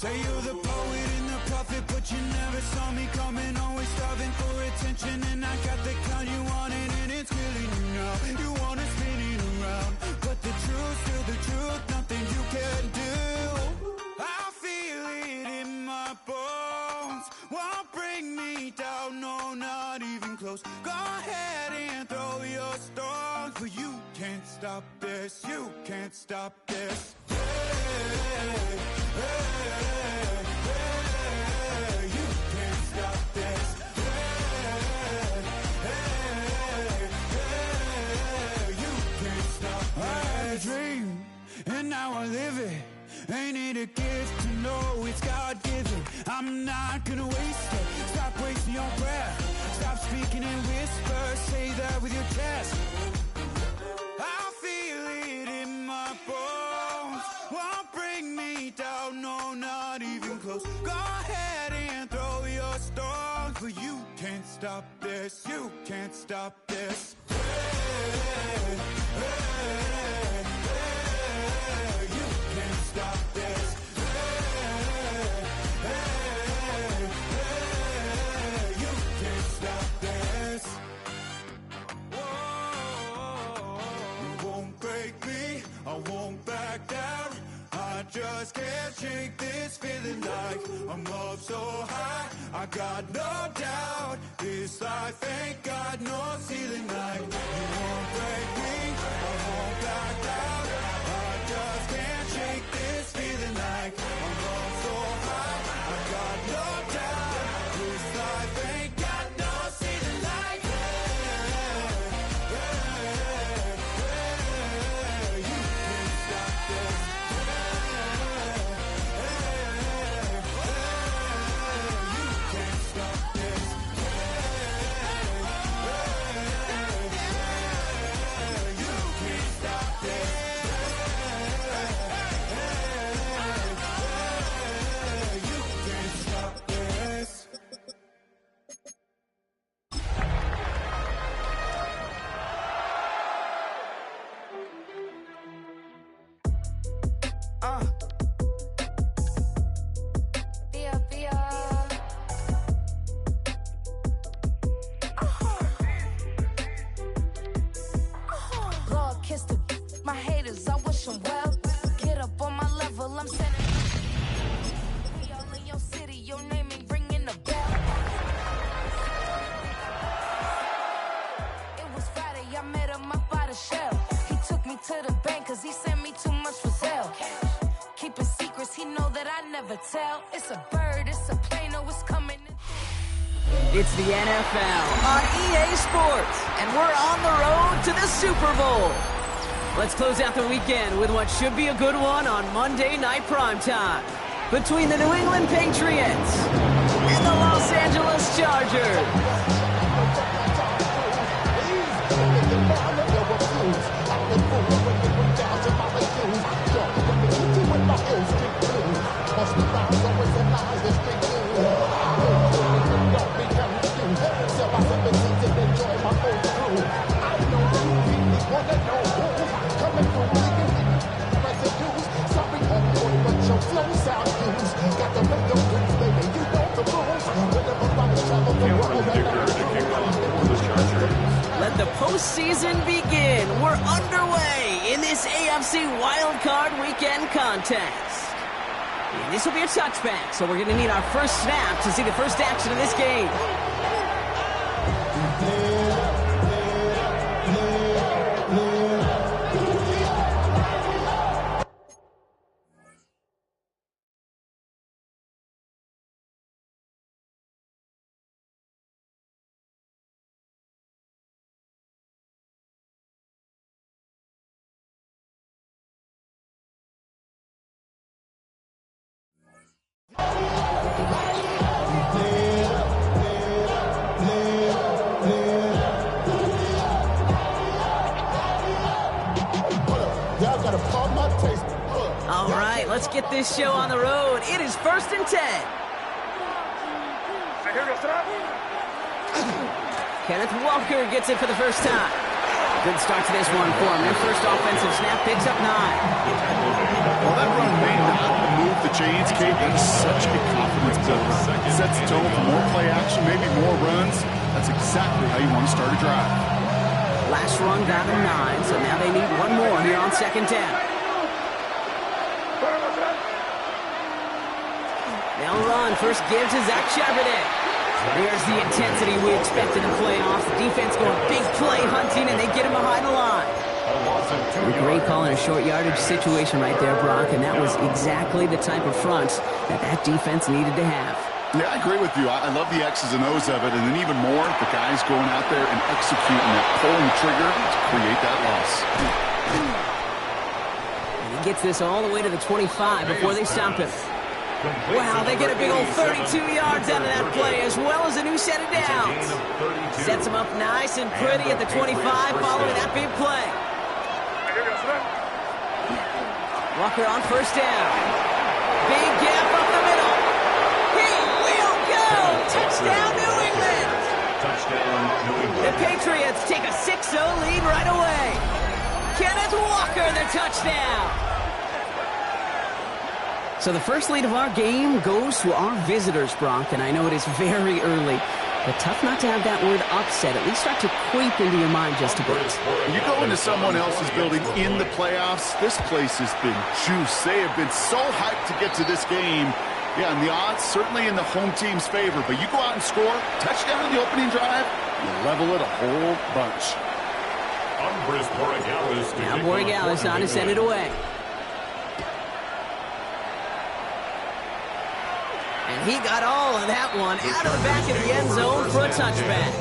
Say you're the poet and the prophet, but you never saw me coming. Always starving for attention, and I got the kind you wanted, and it's killing you now. You wanna spin it around, but the truth's still the truth. Nothing you can do. I feel it in my bones. Won't bring me down, no, not even close. Go ahead and throw your stones, but you can't stop this. You can't stop this. Hey, hey, hey, you can't stop this. Hey, hey, hey, you can't stop this. I had a dream, and now I live it. Ain't it a gift to know it's God-given? I'm not gonna waste it. Stop wasting your breath. Stop speaking in whispers. Say that with your chest. I feel it in my bones. Won't bring me down, no, not even close. Go ahead and throw your stones, but you can't stop this. You can't stop this. Hey, hey, hey, you can't stop this. Hey, hey, hey, you can't stop this. Whoa, you won't break me, I won't back down. I just can't shake this feeling like I'm up so high. I got no doubt this life ain't got no ceiling like. You won't break me, I won't back down. I just can't shake this feeling like I'm up so high. I got no doubt this life ain't got no ceiling like. Hey, hey, hey, you can't stop this. My haters, I wish them well. Get up on my level, I'm sending. We all in your city, your name ain't ringing a bell. It was Friday, I met him up by the shell. He took me to the bank, cause he sent me too much for sale. Keeping secrets, he know that I never tell. It's a bird, it's a plane, oh, it's coming. It's the NFL on EA Sports, and we're on the road to the Super Bowl. Let's close out the weekend with what should be a good one on Monday Night Primetime between the New England Patriots and the Los Angeles Chargers. Let the postseason begin. We're underway in this AFC Wildcard Weekend contest. And this will be a touchback, so we're going to need our first snap to see the first action of this game. All right, let's get this show on the road. It is 1st and 10. Kenneth Walker gets it for the first time. Good start to this one for him. Their first offensive snap picks up 9. Well, that run may not move the chains, Kate, that is such a confidence builder. Sets the tone for more play action, maybe more runs. That's exactly how you want to start a drive. Last run got a 9, so now they need one more here on second down. They'll run. First give to Zach Charbonnet. There's the intensity we expect in the playoffs. The defense going big play hunting, and they get him behind the line. A great call in a short yardage situation right there, Brock, and that was exactly the type of front that defense needed to have. Yeah, I agree with you. I love the X's and O's of it, and then even more, the guys going out there and executing that, pulling the trigger to create that loss. And he gets this all the way to the 25 before they stop him. Wow, they get a big old 32 yards out of that play, as well as a new set of downs. Sets them up nice and pretty at the 25 following that big play. Walker on first down. Big gap up the middle. He will go! Touchdown, New England! Touchdown, New England. The Patriots take a 6-0 lead right away. Kenneth Walker, the touchdown. So the first lead of our game goes to our visitors, Brock, and I know it is very early, but tough not to have that word upset at least start to creep into your mind just a bit. When you go into someone else's building in the playoffs, this place has been juiced. They have been so hyped to get to this game. Yeah, and the odds certainly in the home team's favor, but you go out and score, touchdown in the opening drive, you level it a whole bunch. Now Borregales on to send it away. And he got all of that one out of the back of the end zone for a touchback.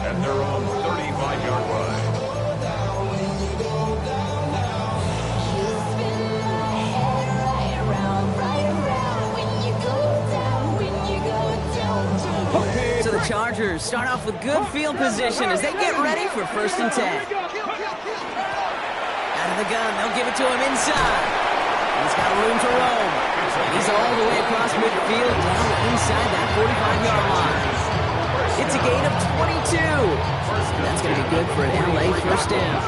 And they're on 35-yard line. So the Chargers start off with good field position as they get ready for 1st and 10. Out of the gun, they'll give it to him inside. He's got room to roam. He's all the way across midfield down inside that 45-yard line. It's a gain of 22. That's going to be good for an LA first down.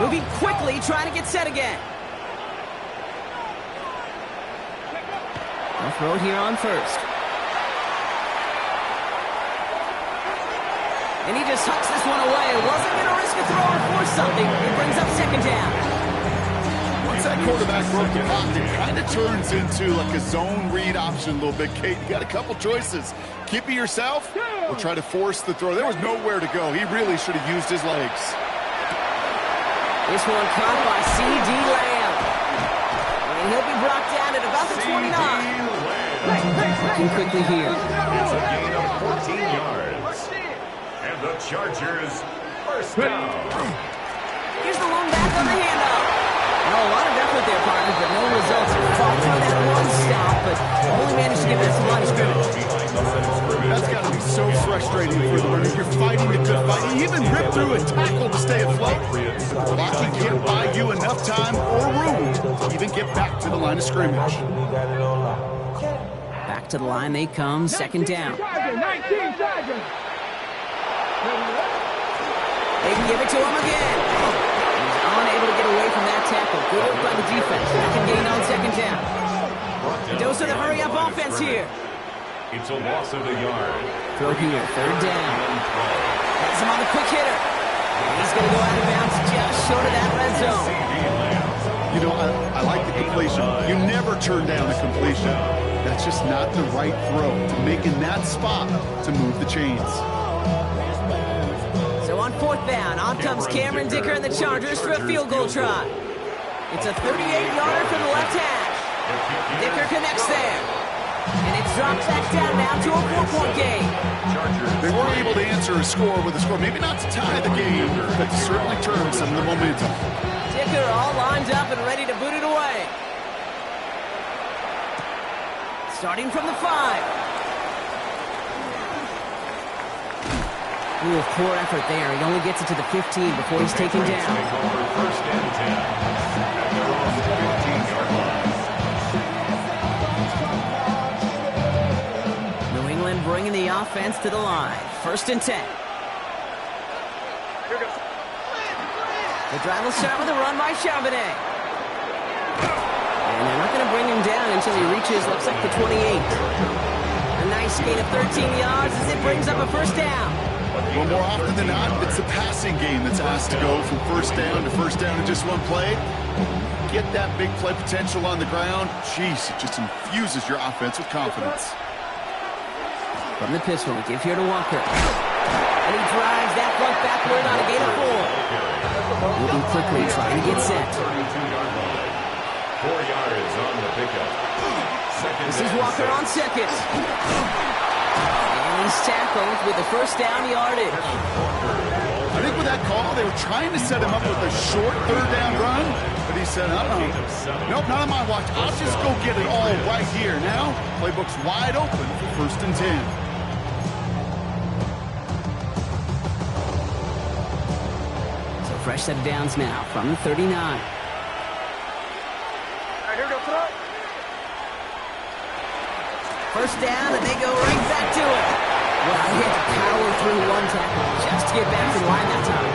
Moving quickly, trying to get set again. They'll throw it here on first. And he just tucks this one away. Wasn't going to risk a throw or force something. It brings up second down. Once that quarterback broke the pocket, it kind of turns into like a zone read option a little bit. Kate, you got a couple choices. Keep it yourself or try to force the throw. There was nowhere to go. He really should have used his legs. This one caught by C.D. Lamb. And he'll be brought down at about the 29. Looking quickly here. It's a gain of 14 yards. And the Chargers first down. Here's the one back on the handoff. A lot of effort there, partner, but no results. Fought through that one stop, but only managed to get past the line of scrimmage. That's got to be so frustrating for the runner. You're fighting the good fight. You even rip through a tackle to stay afloat. Blocking can't buy you enough time or room to even get back to the line of scrimmage. Back to the line they come, second down. They give it to him again. Unable to get away from that tackle. Good work by the defense. Second gain on second down. Dose of the hurry-up offense here. It's a loss of a yard. Throw here, third down. Has him on the quick hitter. He's going to go out of bounds just short of that red zone. You know, I like the completion. You never turn down a completion. That's just not the right throw to make in that spot to move the chains. So on fourth down, on comes Cameron Dicker and the Chargers for a field goal try. It's a 38-yarder from the left hash. Dicker connects there. And it drops back down now to a 4-point game. They weren't able to answer a score with a score. Maybe not to tie the game, but to certainly turn some of the momentum. Dicker all lined up and ready to boot it away. Starting from the 5. Ooh, poor effort there. He only gets it to the 15 before he's taken down. First and 10. And they're on the 15-yard line. New England bringing the offense to the line. First and 10. The drive will start with a run by Charbonnet. And they're not going to bring him down until he reaches, looks like the 28. A nice gain of 13 yards as it brings up a first down. Well, more often than not, it's the passing game that's asked to go from first down in just one play. Get that big play potential on the ground. Jeez, it just infuses your offense with confidence. From the pistol, give here to Walker. And he drives that front backward on a gain of 4. Moving quickly, trying to get set. 32-yard line. 4 yards on the pickup. This is Walker on second. And he's tackled with the first down yardage. I think with that call, they were trying to set him up with a short third down run, but he said, nope, not on my watch. I'll just go get it all right here. Now, playbook's wide open for 1st and 10. So fresh set of downs now from the 39. First down, and they go right back to it. Well, he had to power through one tackle just to get back to the line that time.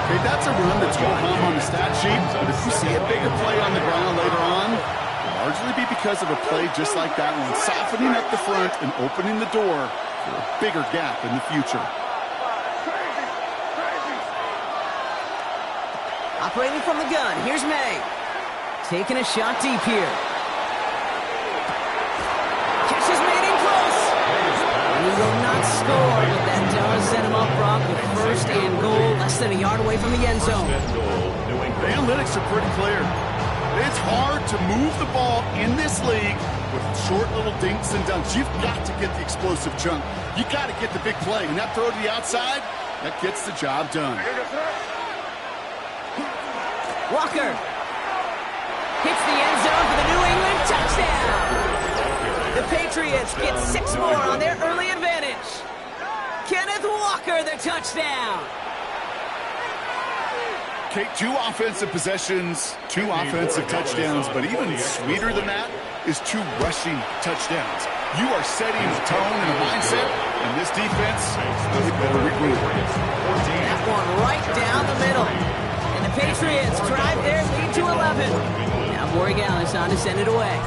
Okay, that's a run that's going home on the stat sheet, but if you see a bigger play on the ground later on, it'll largely be because of a play just like that one, softening up the front and opening the door for a bigger gap in the future. Operating from the gun, here's May. Taking a shot deep here. Catch is made in close. He will not score, but that does set him up, Brock, with 1st and goal, less than a yard away from the end zone. The analytics are pretty clear. It's hard to move the ball in this league with short little dinks and dunks. You've got to get the explosive chunk. You got to get the big play, and that throw to the outside, that gets the job done. Walker hits the end zone for the New England touchdown. The Patriots get 6 more on their early advantage. Kenneth Walker, the touchdown. Okay, 2 offensive possessions, 2 offensive touchdowns, but even sweeter than that is 2 rushing touchdowns. You are setting a tone and a mindset, and this defense, they better regroup. That one right down the middle. And the Patriots drive their lead to 11. Now Borregales on to send it away.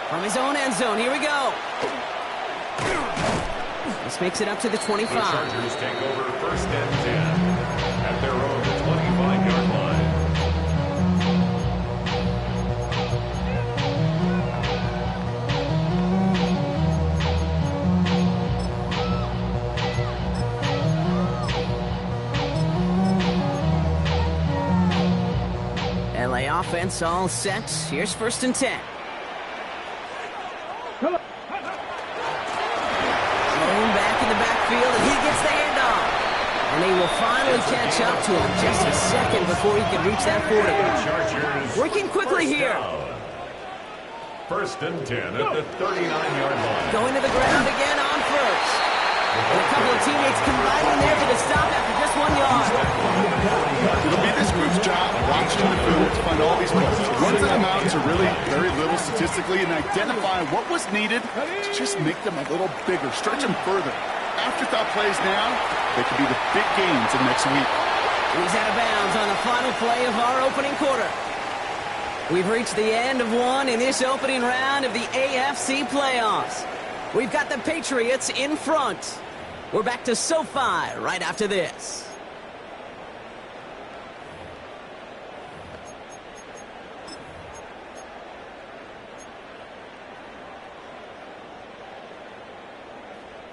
From his own end zone, here we go. This makes it up to the 25. The Chargers take over 1st and 10 at their own 25-yard line. LA offense all set. Here's 1st and 10. Back in the backfield, and he gets the handoff. And they will finally catch up to him just a second before he can reach that 40. Working quickly here. 1st and 10 at the 39-yard line. Going to the ground again on 1st. And a couple of teammates combining there for the stop after just 1 yard. It'll be this group's job watching the film to find all these plays. Runs that amount to really very little statistically and identify what was needed to just make them a little bigger, stretch them further. Afterthought plays now, they could be the big games of next week. He's out of bounds on the final play of our opening quarter. We've reached the end of one in this opening round of the AFC playoffs. We've got the Patriots in front. We're back to SoFi right after this.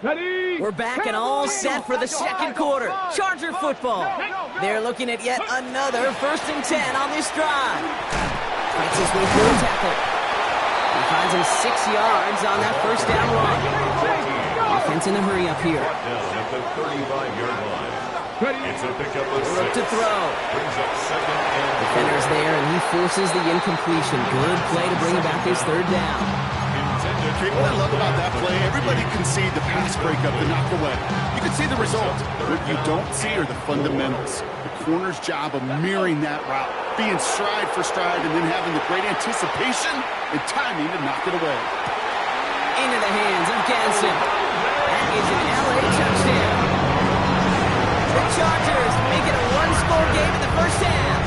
Ready? We're back and all set for the second quarter. Charger football. They're looking at yet another 1st and 10 on this drive. Fights his way through a tackle. He finds him 6 yards on that first down run. Offense in a hurry up here. Down at the 35-yard line. It's a pickup of 6. Look to throw. Brings up 2nd and Defender's there, and he forces the incompletion. Good play to bring about this 3rd down. Okay, what I love about that play, everybody can see the pass breakup, the knock away. You can see the result. What you don't see are the fundamentals. The corner's job of mirroring that route, being stride for stride, and then having the great anticipation and timing to knock it away. Into the hands of Ganson. That is an LA touchdown. The Chargers make it a 1-score high-scoring game in the first half.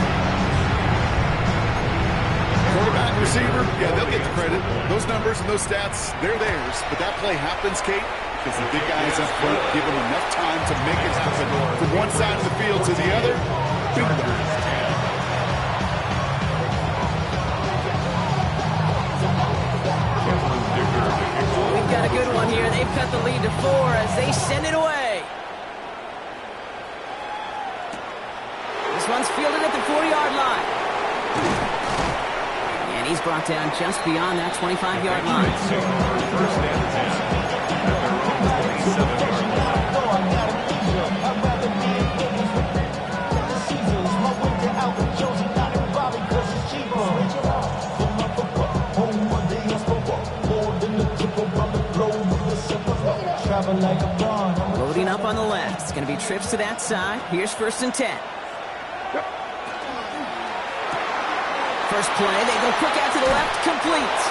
Quarterback, receiver, yeah, they'll get the credit. Those numbers and those stats, they're theirs. But that play happens, Kate, because the big guys up front give them enough time to make it happen. From one side of the field to the other, bingo. We've got a good one here. They've cut the lead to 4 as they send it away. This one's fielded at the 40-yard line. And he's brought down just beyond that 25-yard line. First and 10. Loading up on the left. It's going to be trips to that side. Here's 1st and 10. First play, they go quick out to the left, complete.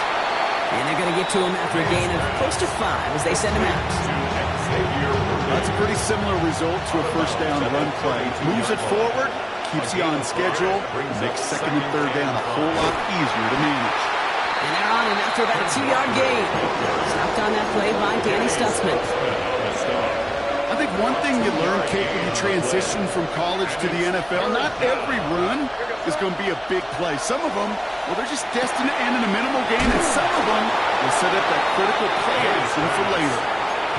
And they're going to get to him after a gain of close to 5 as they send him out. That's a pretty similar result to a first down run play. Moves it forward, keeps you on schedule, makes 2nd and 3rd down a whole lot easier to manage. And they're on him after about a 2-yard gain. Stopped on that play by Danny Stutzman. I think one thing you learn, Kate, when you transition from college to the NFL, not every run is going to be a big play. Some of them, well, they're just destined to end in a minimal gain, and some of them will set up that critical play action for later.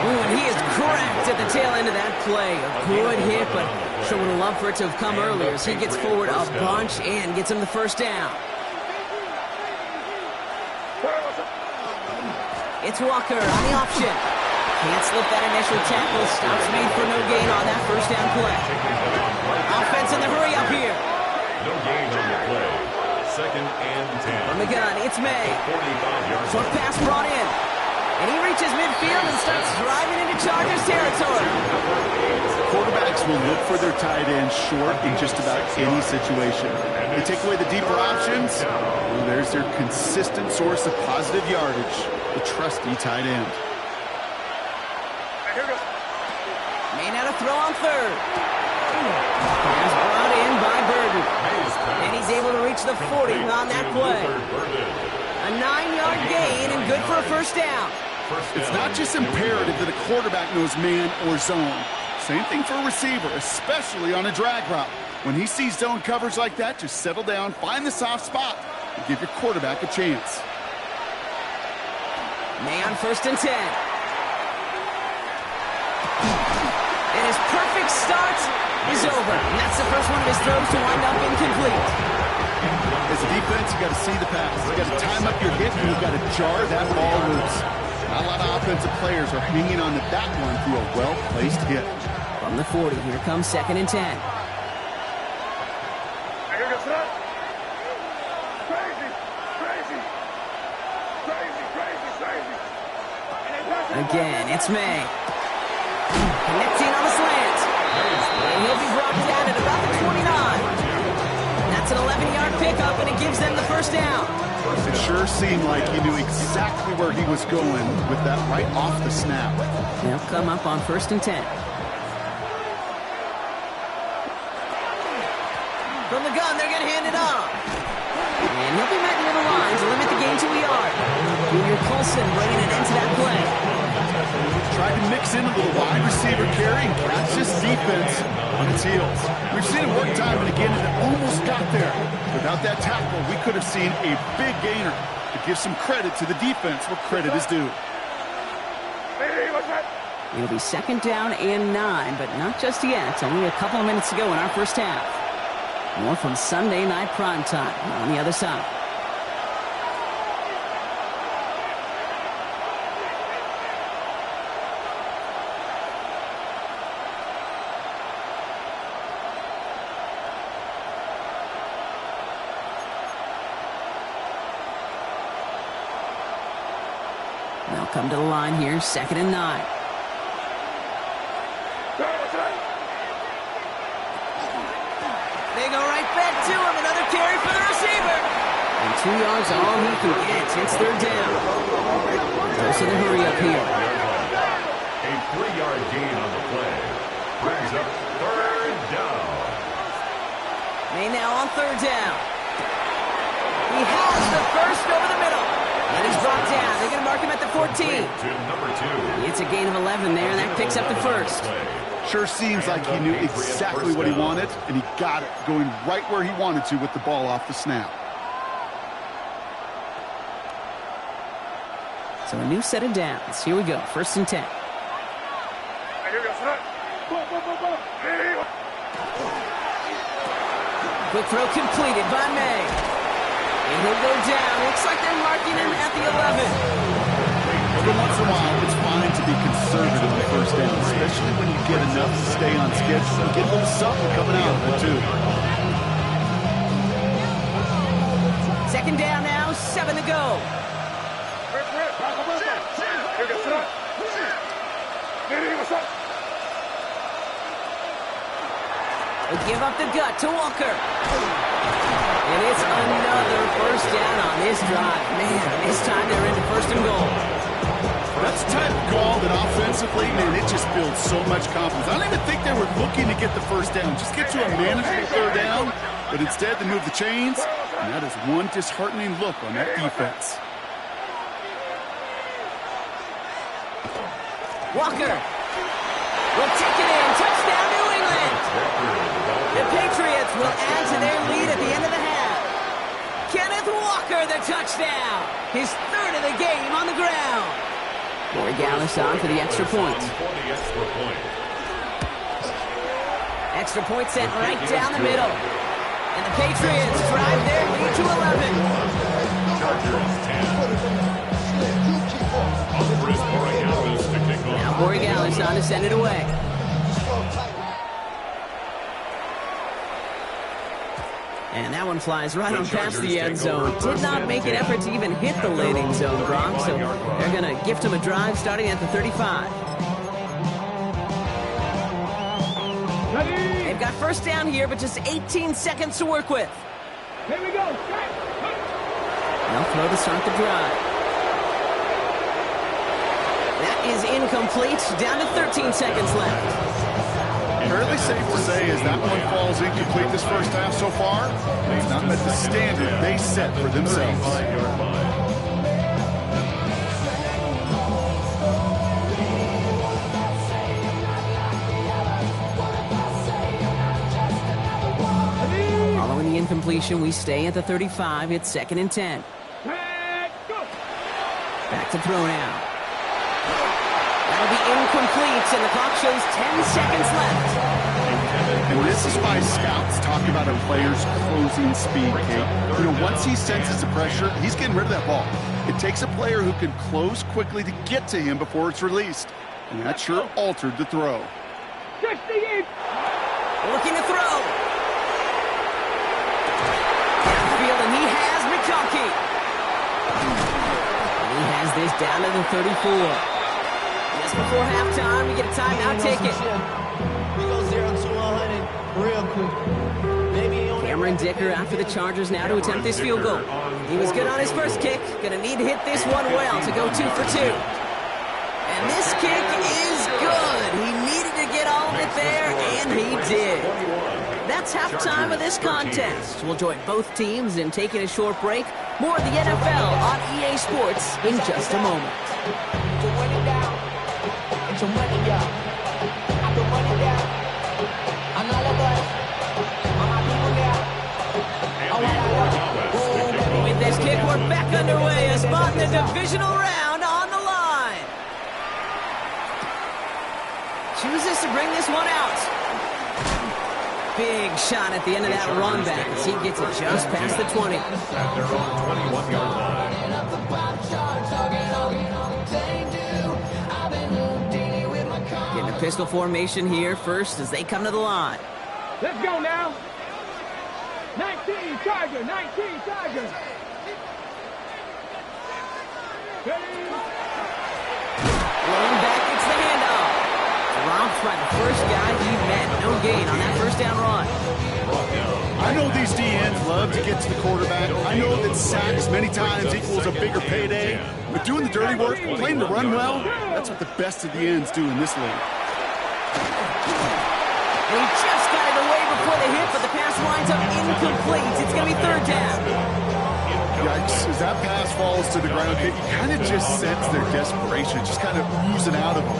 Ooh, and he is cracked at the tail end of that play. A good hit, but sure would have loved for it to have come earlier as he gets forward a bunch and gets him the first down. It's Walker on the option. Can't slip that initial tackle. Stops made for no gain on that first down play. Offense in the hurry up here. No gain on the play. 2nd and 10. From the gun, it's May. 45-yard Short pass brought in. And he reaches midfield and starts driving into Chargers territory. Quarterbacks will look for their tight end short in just about any situation. They take away the deeper options. Well, there's their consistent source of positive yardage, the trusty tight end. May not have throw on 3rd. Pass brought in by Burden. And he's able to reach the 40 on that play. A 9-yard gain and good for a first down. It's not just imperative that a quarterback knows man or zone. Same thing for a receiver, especially on a drag route. When he sees zone coverage like that, just settle down, find the soft spot, and give your quarterback a chance. May on 1st and 10. And his perfect start is over. And that's the first one of his throws to wind up incomplete. As a defense, you got to see the pass. You got to time up your hit, and you got to jar that ball loose. Not a lot of offensive players are hanging on to that one through a well-placed hit. From the 40, here comes 2nd and 10. Again, it's May. Connecting on the slant. And he'll be brought down at about the 29. That's an 11-yard pickup, and it gives them the first down. It sure seemed like he knew exactly where he was going with that right off the snap. They'll come up on 1st and 10. From the gun, they're going to hand it off. And he'll be met near the line to limit the gain to a yard. Junior Colson bringing it into that play. Tried to mix in a little wide receiver carry and catch this defense on its heels. We've seen it work time and again, and it almost got there. Without that tackle, we could have seen a big gainer. To give some credit to the defense where credit is due. It'll be 2nd down and 9, but not just yet. It's only a couple of minutes to go in our first half. More from Sunday Night Primetime on the other side. They'll come to the line here, 2nd and 9. They go right back to him. Another carry for the receiver. And 2 yards all he can get. It's 3rd down. Close to the hurry up here. A 3-yard gain on the play. Brings up 3rd down. They now on third down. He has the first over the middle. And he's brought down. They're going to mark him at the 14. It's a gain of 11 there, and that picks up the first. Sure seems like he knew exactly what he wanted, and he got it, going right where he wanted to with the ball off the snap. So a new set of downs. Here we go, 1st and 10. Quick throw completed by May. And he'll go down. Looks like they're marking him at the 11. Every once in a while, it's fine to be conservative on 1st down, especially when you get enough to stay on schedule and get a little something coming out of it, too. 2nd down now, 7 to go. They'll give up the gut to Walker. And it's another 1st down on this drive. Man, this time they're into 1st and goal. That's a type of call that offensively, man, it just builds so much confidence. I don't even think they were looking to get the 1st down. Just get to a manageable 3rd down. But instead, they move the chains. And that is one disheartening look on that defense. Walker will take it in. Touchdown, New England. The Patriots will add to their lead at the end of the half. Kenneth Walker, the touchdown. His 3rd of the game on the ground. Corey Gallis on for the extra point. Extra point sent right down the middle. And the Patriots drive their lead to 11. Now Corey Gallis on to send it away. And that one flies right on past the end zone. Did not make an effort to even hit the landing zone, Gronk. So they're going to gift him a drive starting at the 35. They've got 1st down here, but just 18 seconds to work with. Here we go. They'll throw to start the drive. That is incomplete. Down to 13 seconds left. Fairly safe to say as that one falls incomplete this 1st half so far, it's not met the standard they set for themselves. Following the incompletion, we stay at the 35. It's 2nd and 10. Back to throw now. That'll be incomplete, and the clock shows 10 seconds left. And this is why scouts talk about a player's closing speed, Kate. You know, once he senses the pressure, he's getting rid of that ball. It takes a player who can close quickly to get to him before it's released. And that sure altered the throw. Looking to throw. Downfield, and he has McConkey. And he has this down to the 34. Just before halftime, we get a timeout. Take it. We go 0 to 100 real quick. Cameron Dicker out for the Chargers now to attempt this field goal. He was good on his first kick. Gonna need to hit this one well to go 2 for 2. And this kick is good. He needed to get all of it there, and he did. That's halftime of this contest. We'll join both teams in taking a short break. More of the NFL on EA Sports in just a moment. With this kick, we're back underway. A spot in the divisional round on the line. Chooses to bring this one out. Big shot at the end of that run back as he gets it just past the 20. At their own 21-yard line. Getting a pistol formation here first as they come to the line. Let's go now. 19 Tiger, 19 Tiger. Rolling back, it's the handoff. Dropped by the first guy he met. No gain on that 1st down run. I know these DNs love to get to the quarterback. I know that sacks many times equals a bigger payday. But doing the dirty work, playing to run well, that's what the best of the ends do in this league. He just got it away before the hit, but the pass winds up incomplete. It's going to be third down. Yikes, as that pass falls to the ground, you kind of just sense their desperation, just kind of oozing out of them.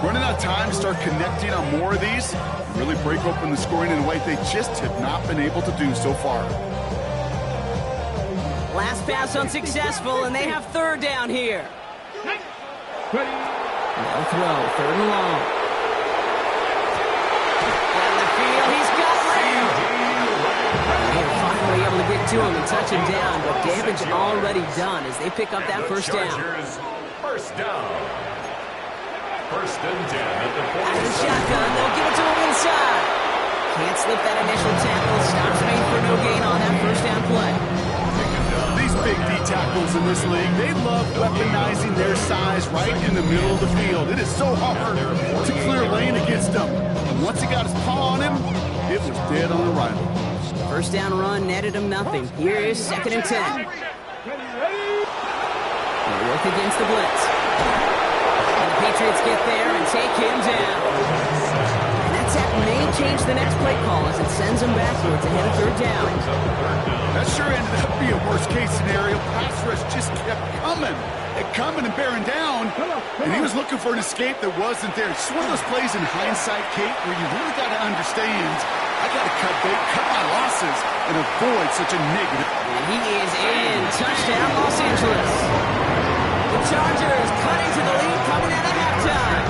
Running out of time to start connecting on more of these, really break open the scoring in a way they just have not been able to do so far. Last pass unsuccessful, and they have third down here. No throw, third and long. Down the field, he's got Lamb. They're finally able to get to him and touch him down, but damage already done as they pick up that first down. First down. First and 10 at the 40. Out of the shotgun, they'll give it to him inside. Can't slip that initial tackle. Stops made for no gain on that first down play. These big D tackles in this league, they love weaponizing their size right in the middle of the field. It is so hard to clear lane against them. And once he got his paw on him, it was dead on arrival. First down run netted him nothing. Here is 2nd and 10. They work against the blitz. And the Patriots get there and take him down. And that sack may change the next play call as it sends him backwards ahead of third down. That sure ended up being a worst-case scenario. Pass rush just kept coming and bearing down, and he was looking for an escape that wasn't there. It's one of those plays in hindsight, Kate, where you really got to understand, I got to cut bait, cut my losses, and avoid such a negative. And he is in. Touchdown, Los Angeles. The Chargers cutting to the lead coming out of halftime.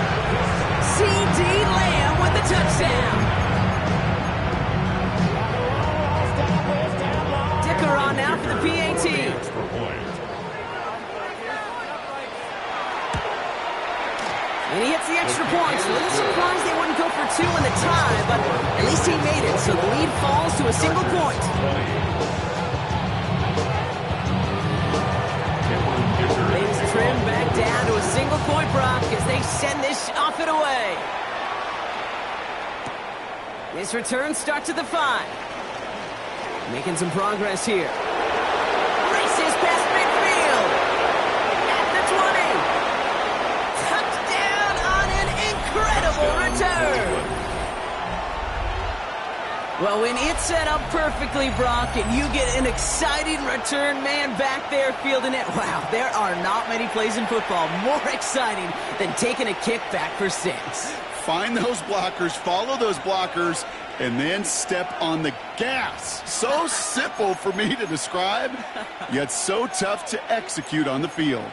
C.D. Lamb with the touchdown. Dicker on now for the PAT. And he hits the extra points. A little surprised they wouldn't go for two in the tie, but at least he made it, so the lead falls to a single point. Things trim back down to a single point, Brock, as they send this off and away. This return starts at the 5. Making some progress here. Races past midfield. At the 20. Touchdown on an incredible return. Well, when it's set up perfectly, Brock, and you get an exciting return man back there fielding it, wow, there are not many plays in football more exciting than taking a kick back for 6. Find those blockers, follow those blockers, and then step on the gas. So simple for me to describe, yet so tough to execute on the field.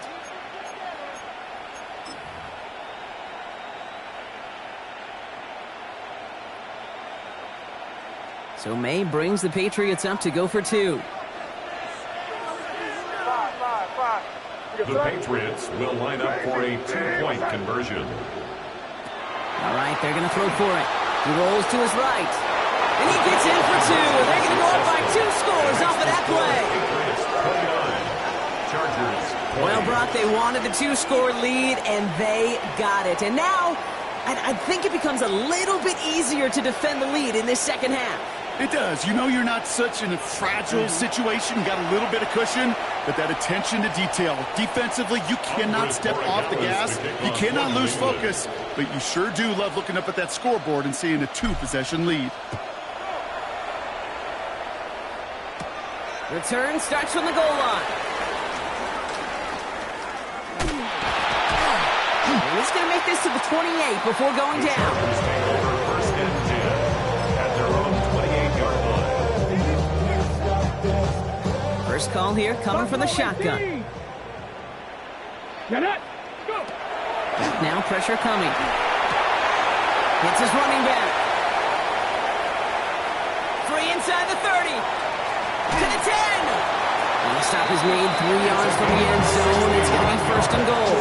So May brings the Patriots up to go for 2. The Patriots will line up for a 2-point conversion. All right, they're going to throw for it. He rolls to his right. And he gets in for 2. They're going to go up by 2 scores off of that play. Well, Brock, they wanted the 2-score lead, and they got it. And now, I think it becomes a little bit easier to defend the lead in this second half. It does. You know you're not such in a fragile situation. You got a little bit of cushion, but that attention to detail. Defensively, you cannot step off the gas. You cannot lose focus, but you sure do love looking up at that scoreboard and seeing a 2-possession lead. Return starts from the goal line. And he's going to make this to the 28 before going down. First and 10 at their own 28-yard line. First call here coming from the shotgun. Now pressure coming. Hits his running back. Free inside the 30. To the 10. And the stop is made 3 yards from the end zone. It's going to be first and goal.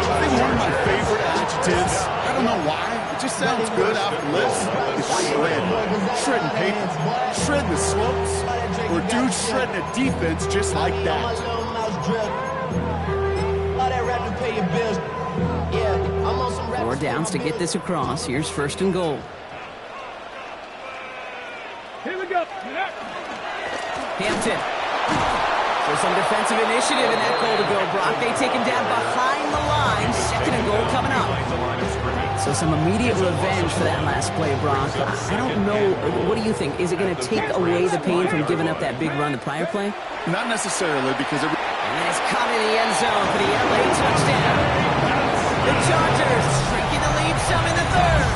I think one of my favorite adjectives, I don't know why, it just sounds good off the list, is shred. Shredding paper, shredding the slopes, or dude shredding a defense just like that. 4 downs to get this across. Here's first and goal. Here we go. Hampton. So some defensive initiative in that goal to go, Brock. They take him down behind the line. Second and goal coming up. So So some immediate revenge for that last play, Brock. I don't know. What do you think? Is it going to take away the pain from giving up that big run the prior play? Not necessarily, because And then it's caught in the end zone for the LA touchdown. The Chargers shrinking the lead some in the third.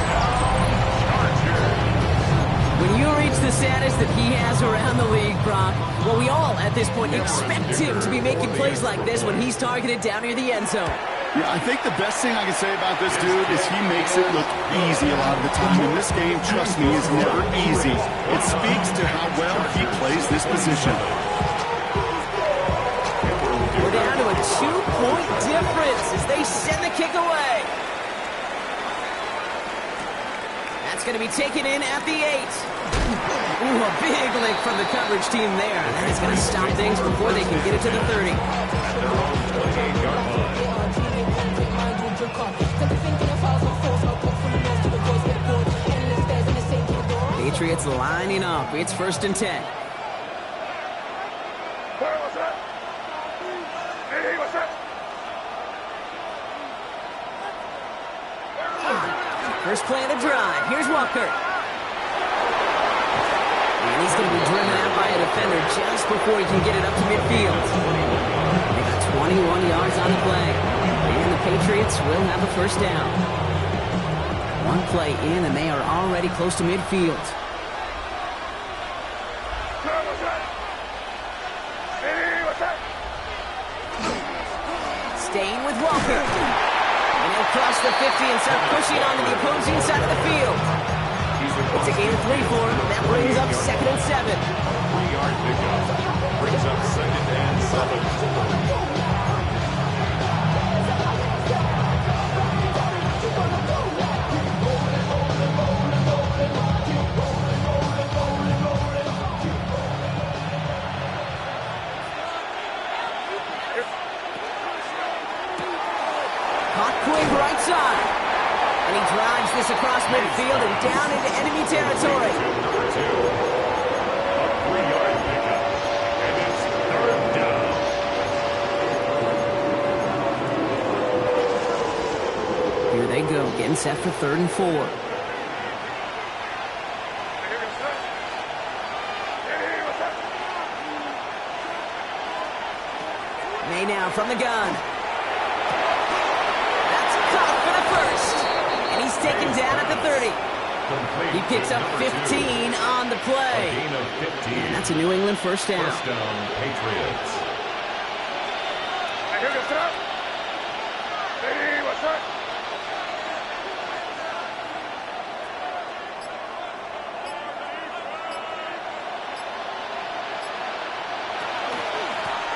When you reach the status that he has around the league, Brock, well, we all at this point expect him to be making plays like this when he's targeted down near the end zone. yeah, I think the best thing I can say about this dude is he makes it look easy a lot of the time. And this game, trust me, is never easy. It speaks to how well he plays this position. We're down to a 2-point difference as they send the kick away. That's going to be taken in at the 8. Ooh, a big lick from the coverage team there. That is going to stop things before they can get it to the 30. Patriots lining up. It's 1st and 10. First play of the drive. Here's Walker. And he's going to be driven out by a defender just before he can get it up to midfield. They got 21 yards on the play. And the Patriots will have a first down. One play in, and they are already close to midfield. Staying with Walker. And he'll cross the 50 and start pushing onto the opposing side of the field. It's a gain of 3 for him. That brings up 2nd and 7. 3-yard pickup. Brings up 2nd and 7. Right side. And he drives this across midfield and down into enemy territory. Number 2. A 3-yard pickup. And it's 3rd down. Here they go, getting set for 3rd and 4. May now from the gun. Taken down at the 30. He picks up 15 on the play. A gain of 15. And that's a New England first down. First down, Patriots.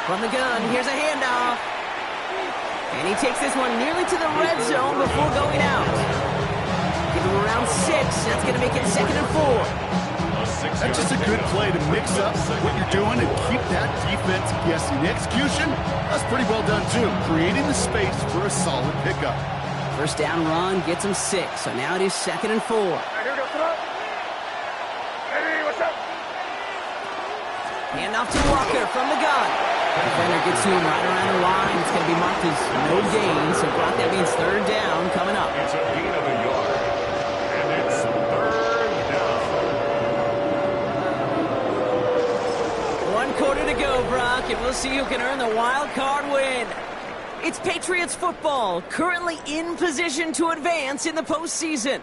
From the gun, here's a handoff. And he takes this one nearly to the red zone before going out. Give him around 6. That's going to make it 2nd and 4. That's just a good play to mix up what you're doing and keep that defense guessing. The execution, that's pretty well done too. Creating the space for a solid pickup. First down run gets him 6. So now it is 2nd and 4. Handoff to Walker from the gun. Defender gets to him right around the line. It's going to be marked as no gain. So Brock, that means 3rd down coming up. It's a gain of a yard. And it's 3rd down. 1 quarter to go, Brock, and we'll see who can earn the wild card win. It's Patriots football, currently in position to advance in the postseason.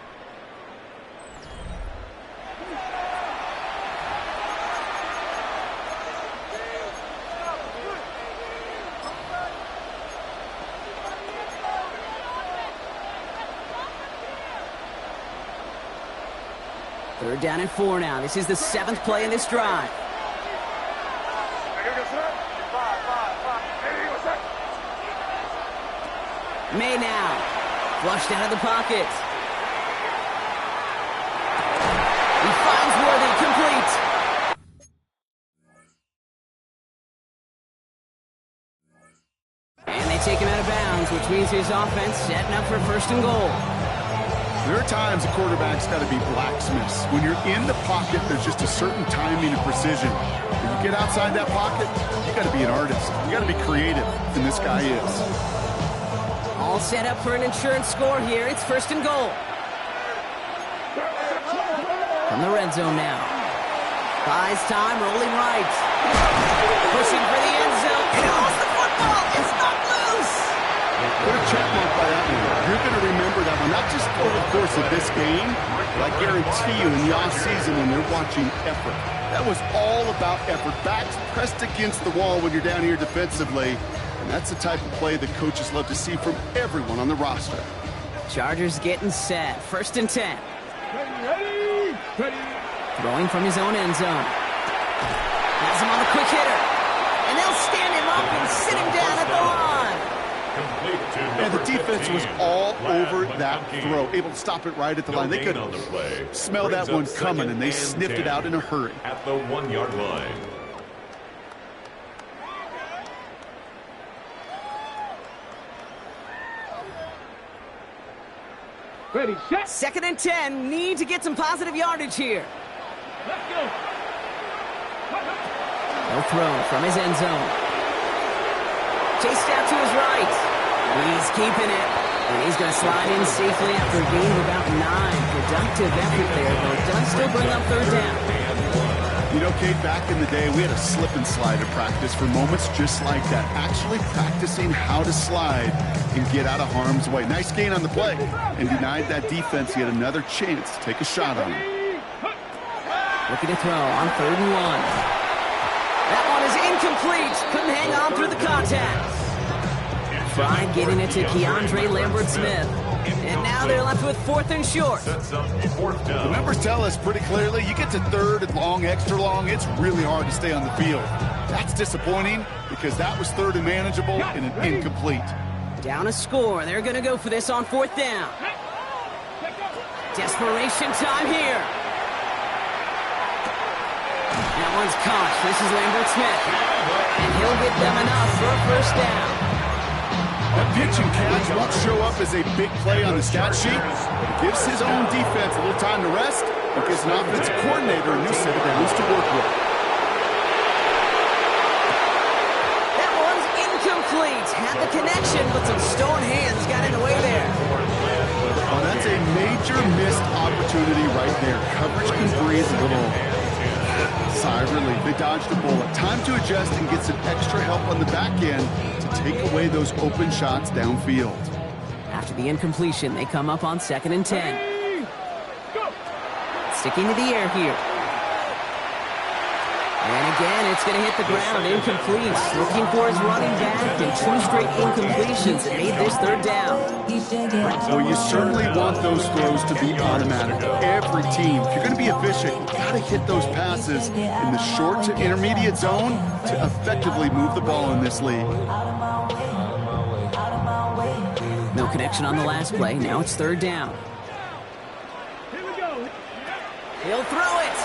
Third down and 4 now. This is the 7th play in this drive. May now. Flushed out of the pocket. He finds Worthy, complete. And they take him out of bounds, which means his offense setting up for 1st and goal. There are times a quarterback's got to be blacksmiths. When you're in the pocket, there's just a certain timing and precision. When you get outside that pocket, you got to be an artist. You got to be creative, and this guy is. All set up for an insurance score here. It's first and goal. From the red zone now. Buys time, rolling right. Pushing for the end zone. He lost the football. It's not loose. Put a check mark by that one. You're going to remember that one, not just over the course of this game, but I guarantee you in the offseason when they're watching effort. That was all about effort. Backs pressed against the wall when you're down here defensively. And that's the type of play that coaches love to see from everyone on the roster. Chargers getting set. First and 10. Ready. Throwing from his own end zone. Has him on the quick hitter. And they'll stand him up and sit him down at the line. And the defense was all over that throw, able to stop it right at the line. They could smell that one coming, and they sniffed it out in a hurry. At the 1-yard line. Ready, set. Second and 10. Need to get some positive yardage here. Let's go. No throw from his end zone. Chased out to his right. He's keeping it. And he's going to slide in safely after a gain of about 9. Productive effort there, though it does still bring up third down. You know, Kate, back in the day, we had a slip and slide at practice for moments just like that. Actually practicing how to slide and get out of harm's way. Nice gain on the play. And denied that defense yet another chance to take a shot on him. Looking to throw on third and 1. That one is incomplete. Couldn't hang on through the contact. Fry getting it to Keandre Lambert-Smith. And now they're left with fourth and short. The numbers tell us pretty clearly, you get to third and long, extra long, it's really hard to stay on the field. That's disappointing because that was third and manageable and an incomplete. Down a score. They're going to go for this on fourth down. Desperation time here. That one's caught. This is Lambert-Smith. And he'll get them enough for a first down. That pitch and catch won't show up as a big play on the stat sheet. It gives his own defense a little time to rest. It gives an offensive coordinator a new set of downs to work with. That one's incomplete. Had the connection, but some stone hands got in the way there. Oh, that's a major missed opportunity right there. Coverage can breathe a little sigh of relief. They dodged a bullet. Time to adjust and get some extra help on the back end to take away those open shots downfield. After the incompletion, they come up on second and 10. Sticking to the air here. And again, it's going to hit the ground. Incomplete. Looking for his running back, and 2 straight incompletions that made this third down. Well, you certainly want those throws to be automatic. Every team, if you're going to be efficient, you've got to hit those passes in the short to intermediate zone to effectively move the ball in this league. No connection on the last play. Now it's third down. Here we go. He'll throw it.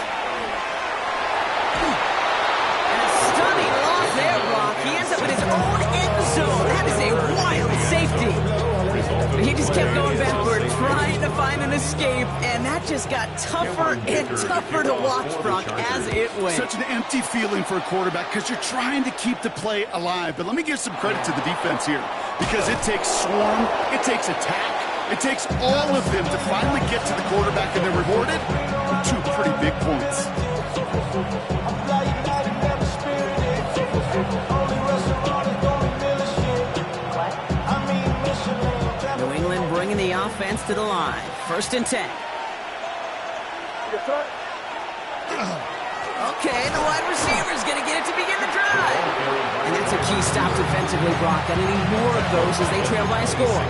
And a stunning loss there, Brock. He ends up in his own end zone. That is a wild safety. He just kept going backward, trying to find an escape, and that just got tougher and tougher to watch, Brock, as it went. Such an empty feeling for a quarterback because you're trying to keep the play alive. But let me give some credit to the defense here because it takes swarm, it takes attack, it takes all of them to finally get to the quarterback, and they're rewarded with 2 pretty big points. New England bringing the offense to the line. First and 10. Okay, the wide receiver's going to get it to begin the drive. And that's a key stop defensively, Brock. Going to need more of those as they trail by a score.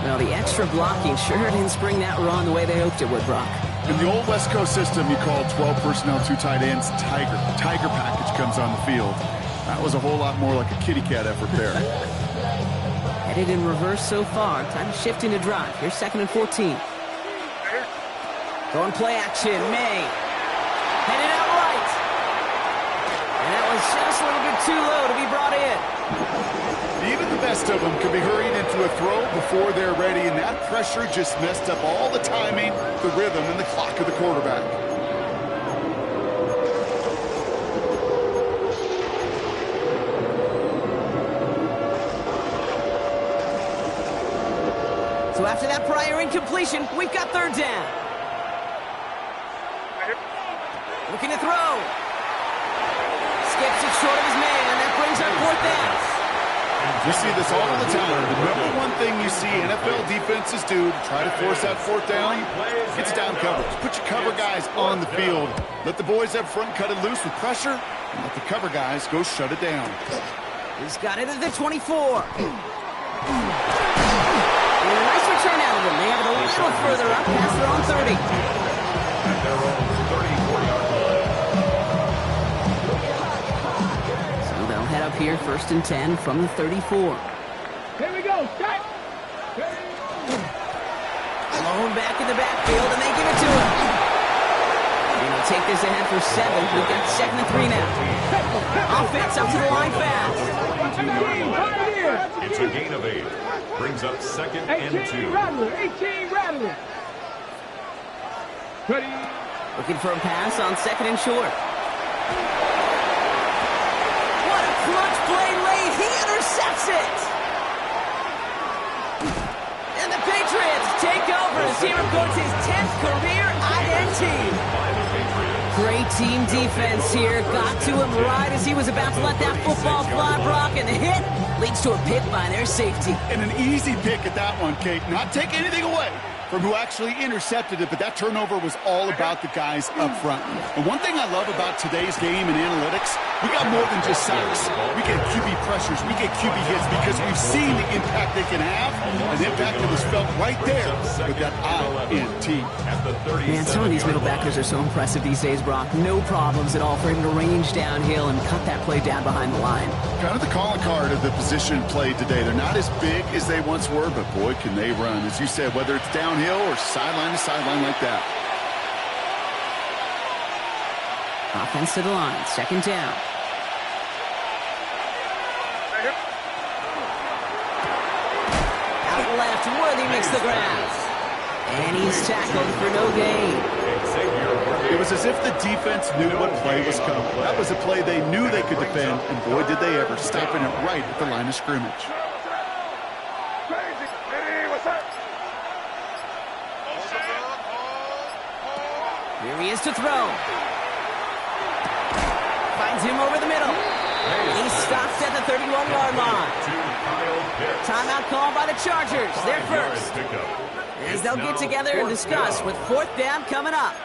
Well, the extra blocking sure didn't spring that run the way they hoped it would, Brock. In the old West Coast system, you call 12 personnel, 2 tight ends, Tiger. Tiger package comes on the field. That was a whole lot more like a kitty cat effort there. Headed in reverse so far. Time to shift into drive. Here's second and 14. Throwing play action. May. Headed out right. And that was just a little bit too low to be brought in. Even the best of them could be hurried into a throw before they're ready, and that pressure just messed up all the timing, the rhythm, and the clock of the quarterback. So after that prior incompletion, we've got third down. Looking to throw. Skips it short of his man, and that brings up fourth down. You see this all the time. The number one thing you see NFL defenses do to try to force that fourth down, it's down coverage. Put your cover guys on the field. Let the boys up front cut it loose with pressure, and let the cover guys go shut it down. He's got it at the 24. And a nice return out of them. They have it a little further up past their own 30. At their own 34-yard line. So they'll head up here, 1st and 10 from the 34. Here we go. Start. Alone back in the backfield, and they give it to him. And he'll take this ahead for 7. We've got 2nd and 3 now. Offense up to the line fast. It's a gain of 8. Brings up 2nd and 2. Rattler. 18 Rattler. Ready. Looking for a pass on 2nd and short. What a clutch play late. He intercepts it. And the Patriots take over as he records his 10th career INT. Great team defense here. Got to him right as he was about to let that football fly, Brock, and the hit leads to a pick by their safety. And an easy pick at that one, Kate. Not take anything away from who actually intercepted it, but that turnover was all about the guys up front. And one thing I love about today's game and analytics, we got more than just sacks. We get QB pressures, we get QB hits because we've seen the impact they can have, an impact that was felt right there with that INT. Man, some of these middle backers are so impressive these days, Brock. No problems at all for him to range downhill and cut that play down behind the line. Kind of the calling card of the position played today. They're not as big as they once were, but boy, can they run. As you said, whether it's downhill or sideline to sideline like that. Offense to the line, 2nd down. Out left, Worthy makes the grab. And he's tackled for no gain. It was as if the defense knew what play was coming. That was a play they knew they could defend, and boy, did they ever, stopping it right at the line of scrimmage. Here he is to throw. Finds him over the middle. He stops at the 31-yard line. Timeout called by the Chargers. They're first. As they'll get together and discuss with 4th down coming up.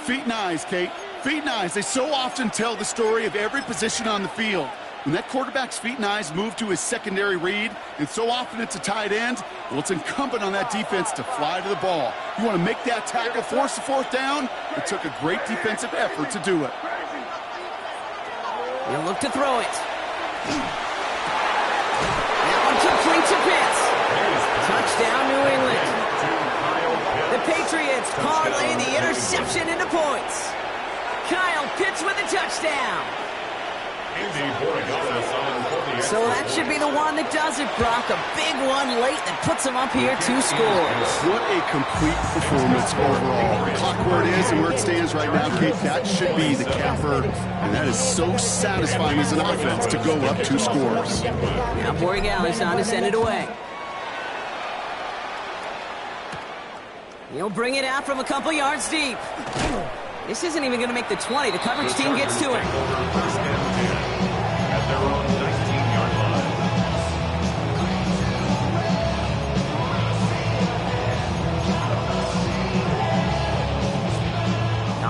Feet and eyes, Kate. Feet and eyes. They so often tell the story of every position on the field. When that quarterback's feet and eyes move to his secondary read, and so often it's a tight end, well, it's incumbent on that defense to fly to the ball. You want to make that tackle, force the 4th down? It took a great defensive effort to do it. He'll look to throw it. That one complete to Pitts. Touchdown, New England. The Patriots parlay the interception into points. Kyle Pitts with a touchdown. So that should be the one that does it, Brock. A big one late that puts him up here 2 scores. What a complete performance overall. The clock where it is and where it stands right now, Kate, that should be the capper. And that is so satisfying as an offense to go up 2 scores. Now Borregales on to send it away. He'll bring it out from a couple yards deep. This isn't even going to make the 20. The coverage team gets to him. At their own 19-yard line.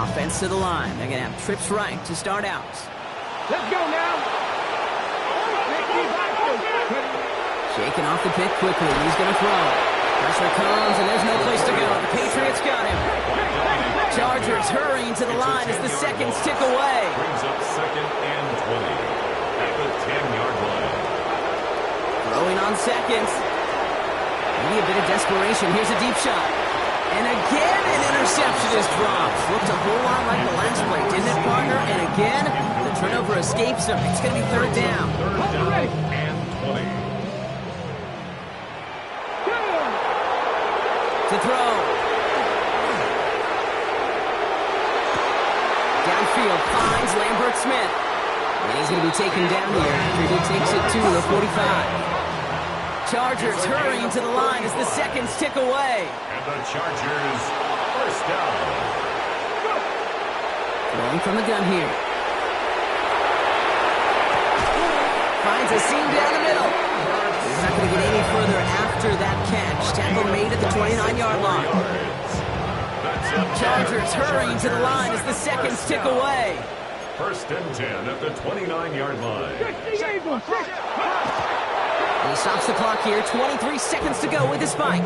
Offense to the line. They're going to have trips right to start out. Let's go now. Shaking off the pick quickly. He's going to throw. Pressure comes, and there's no place to go. The Patriots got him. Chargers hurrying to the line as the seconds tick away. Brings up 2nd and 20 at the 10-yard line. Throwing on seconds. Maybe a bit of desperation. Here's a deep shot. And again, an interception is dropped. Looked a whole lot like the last play, didn't it, partner? And again, the turnover escapes him. It's going to be 3rd down. 3rd down and 20. To throw. Downfield finds Lambert Smith. And he's going to be taken down here after he takes it to the 45. Chargers hurrying to the line as the seconds tick away. And the Chargers first down. Throwing from the gun here. Finds a seam down the middle. He's not going to get any further after that catch. Tackle made at the 29-yard line. Chargers hurrying to the line as the seconds tick away. First and 10 at the 29-yard line. He stops the clock here. 23 seconds to go with his spike.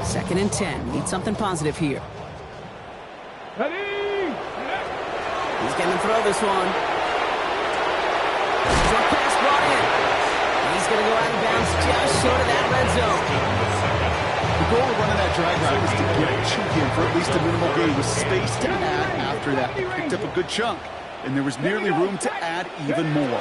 Second and 10. Need something positive here. Ready? He's going to throw this one. Short pass brought in. He's going to go out of bounds just short of that red zone. The goal of running that drag route is to get Chink in for at least a minimal gain with space to add after that. He picked up a good chunk, and there was nearly room to add even more.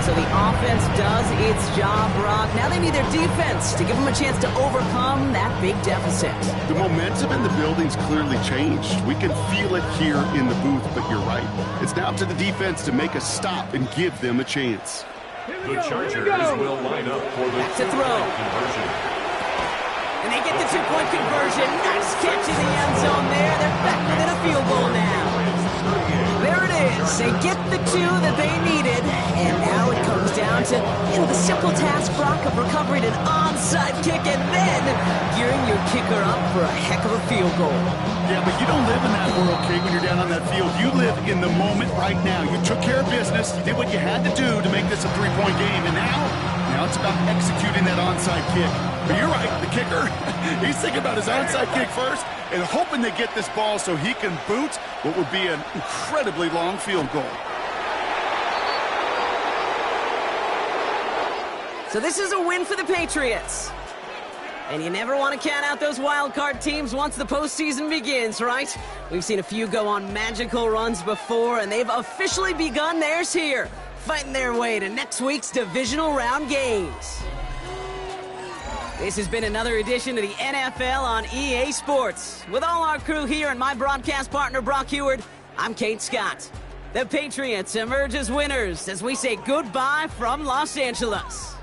So the offense does its job, Brock. Now they need their defense to give them a chance to overcome that big deficit. The momentum in the building's clearly changed. We can feel it here in the booth, but you're right. It's now up to the defense to make a stop and give them a chance. The Chargers will line up for the back to throw. Conversion. And they get the two-point conversion. Nice catch in the end zone there. They're back within a field goal now. There it is. They get the two that they needed, and now it comes down to, the simple task, Brock, of recovering an onside kick and then gearing your kicker up for a heck of a field goal. Yeah, but you don't live in that world, Kate, when you're down on that field. You live in the moment right now. You took care of business. You did what you had to do to make this a three-point game, and now it's about executing that onside kick. But you're right, the kicker, he's thinking about his onside kick first and hoping they get this ball so he can boot what would be an incredibly long field goal. So this is a win for the Patriots. And you never want to count out those wild card teams once the postseason begins, right? We've seen a few go on magical runs before, and they've officially begun theirs here, fighting their way to next week's divisional round games. This has been another edition of the NFL on EA Sports. With all our crew here and my broadcast partner, Brock Heward, I'm Kate Scott. The Patriots emerge as winners as we say goodbye from Los Angeles.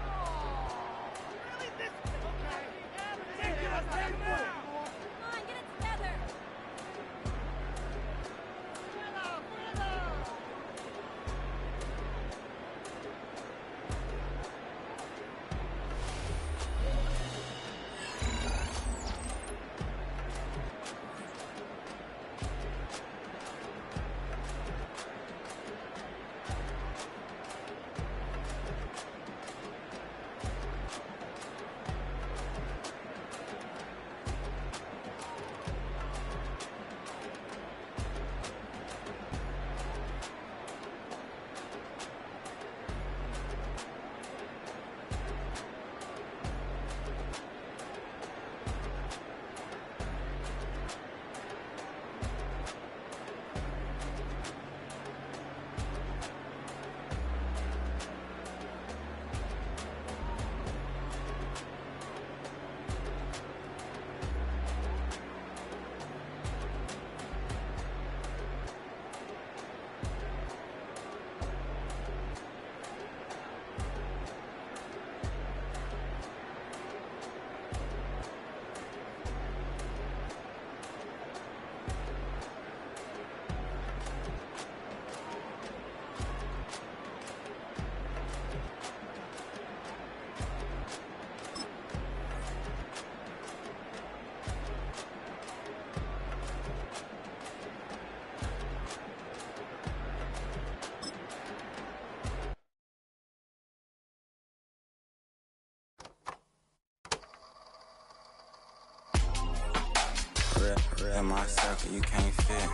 real in my circle, you can't fit.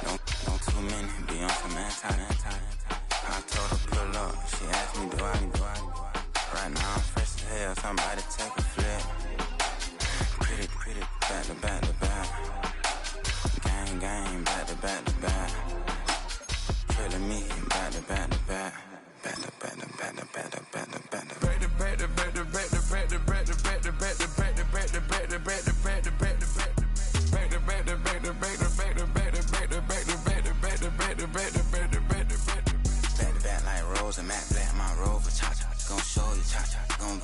Don't too many, be on some anti. I told her pull up, she asked me do I. Right now I'm fresh as hell, somebody take a flip. Pretty, back to back. Gang, back to back. Trailing me, back to back. And Matt Black, my rover, cha-cha, gon' show you, cha-cha, gon'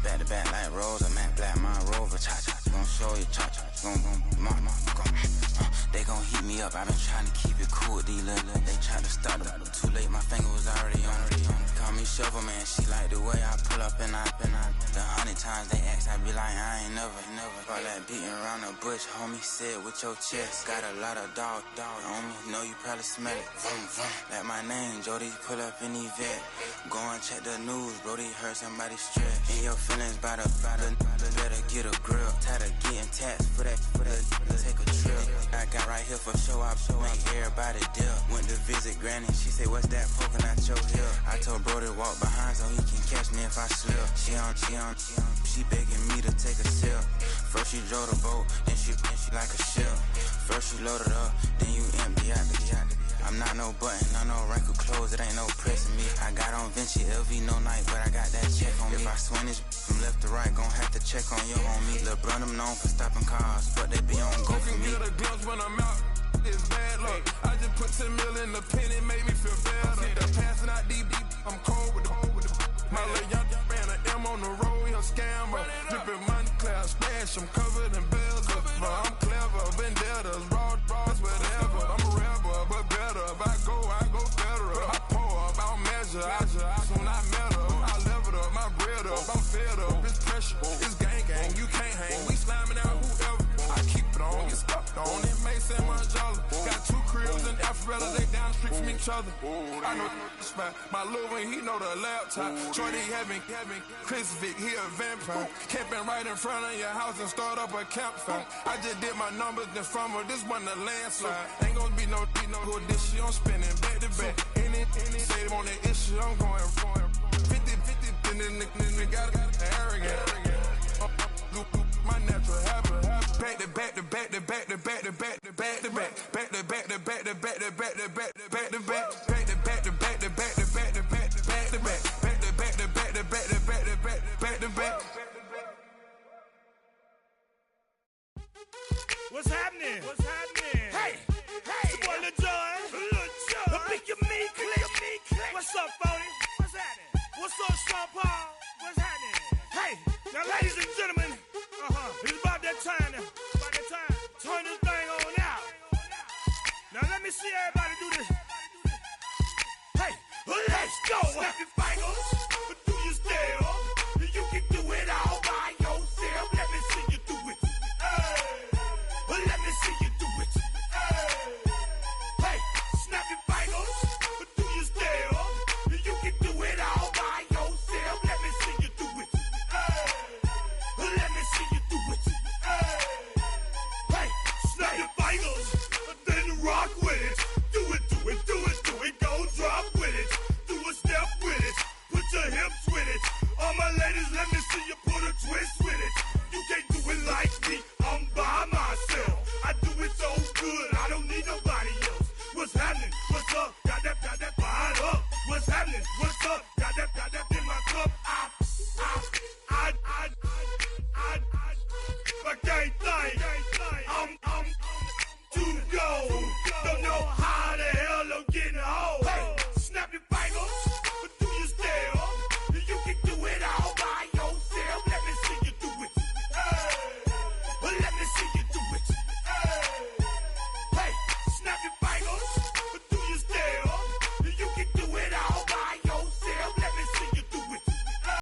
back to back like Rose, and Matt Black, my rover, cha-cha, gon' show you, cha-cha, gon' they gon' heat me up, I've been trying to keep it cool, these little, they tried to start them, too late, my finger was already on, call me Shovel Man, she like the way I pull up and I, the 100 times they ask, I be like, I ain't never, all that beating around the bush, homie, said with your chest, got a lot of dog on me, know you probably smell it, like my name, Jody, pull up in the vet, go and check the news, Brody heard somebody stress, in your feelings by the, better get a grill, tired of getting taxed for that, take a trip, I got right here for show up, make everybody dip, went to visit Granny, she said, what's that poking out your heel, I told Brody walk behind so he can catch me if I slip, she begging me to take a sip, first she drove the boat, then she like a ship, first you load it up, then you empty out the I'm not no button, no wrinkle clothes, it ain't no pressing me. I got on Vinci, LV, no night, but I got that check on me. If I swing this from left to right, gon' have to check on your homie. Lil' Brun, I'm known for stopping cars, but they be on go for me. You can get a glimpse when I'm out, it's bad luck. I just put 10 mil in the pen, it made me feel better. The passing out deep, I'm cold with the my little young ran an M on the road, he a scammer. Drippin' money cloud, splash, I'm covered in bells. I'm clever, vendettas, raw, whatever. I'm a rebel, but better. If I go better. I pour up, I don't measure. I soon I met her. I leveled up, my bread up. I'm fed up, it's pressure. It's gang, you can't hang. We slamming out whoever. I keep it on, get stuck on. It may say Manjala. Got 2 cribs in Alpharetta, they down the street from each other. I know the spot. My little one, he know the laptop. Shorty having Chris Vick, he a vampire. Camping right in front of your house and start up a campfire. I just did my numbers then from her, this one a landslide. Ain't gonna be no good this shit, I'm spinning back to back. Any say them on that issue, I'm going 50, and then the got arrogant. My natural habit. Back to back to back to back to back to back to back to back. Back to back to back to back to back to back to back to back. Back to back to back to back to back to back to back to back. Back to back to back to back to back to back to back. What's happening? Hey! It's your boy Lil Jon. The pick your me click. What's up, Phony? What's happening? What's up, Sean Paul? What's happening? Hey! Now, ladies and gentlemen, it's about that time now. Turn this thing on out. Now, let me see everybody do this. Hey! Let's go! Snap your